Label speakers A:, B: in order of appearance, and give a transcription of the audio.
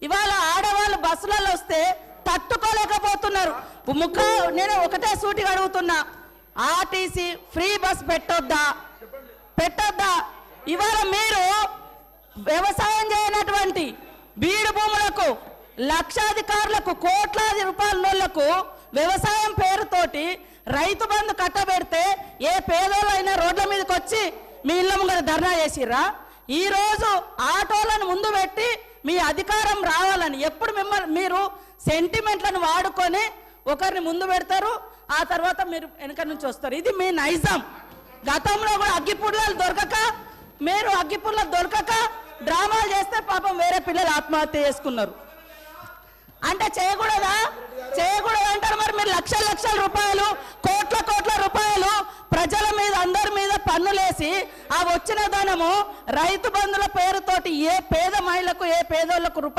A: ఇవాళ ఆడవాళ్ళు బస్సులలో వస్తే తట్టుకోలేకపోతున్నారు. నేను ఒకటే సూటిగా అడుగుతున్నా, ఆర్టీసీ ఫ్రీ బస్ పెట్టొద్దా? ఇవాళ మీరు వ్యవసాయం చేయనటువంటి బీడు భూములకు, లక్షాధికారులకు, కోట్లాది రూపాయలకు వ్యవసాయం పేరుతోటి రైతు బంధు కట్టబెడితే ఏ పేదోళ్ళైనా రోడ్ల మీదకి వచ్చి మీ ఇళ్ళ ముంగర ధర్నా చేసిర్రా? ఈరోజు ఆటోలను ముందు పెట్టి మీ అధికారం రావాలని ఎప్పుడు మీరు సెంటిమెంట్లను వాడుకొని ఒకరిని ముందు పెడతారు, ఆ తర్వాత మీరు వెనక నుంచి వస్తారు. ఇది మీ నైజం. గతంలో కూడా అగ్గిపుల్లలు దొరకక డ్రామాలు చేస్తే పాపం వేరే పిల్లలు ఆత్మహత్య చేసుకున్నారు. అంటే చేయకూడదు అంటారు. మరి మీరు లక్షల రూపాయలు, కోట్ల రూపాయలు ప్రజల మీద, అందరి మీద పన్నులేసి ఆ వచ్చిన ధనము రైతు బంధుల పేరుతోటి ఏ పేద మహిళకు, ఏ పేదోళ్లకు రూపాయలు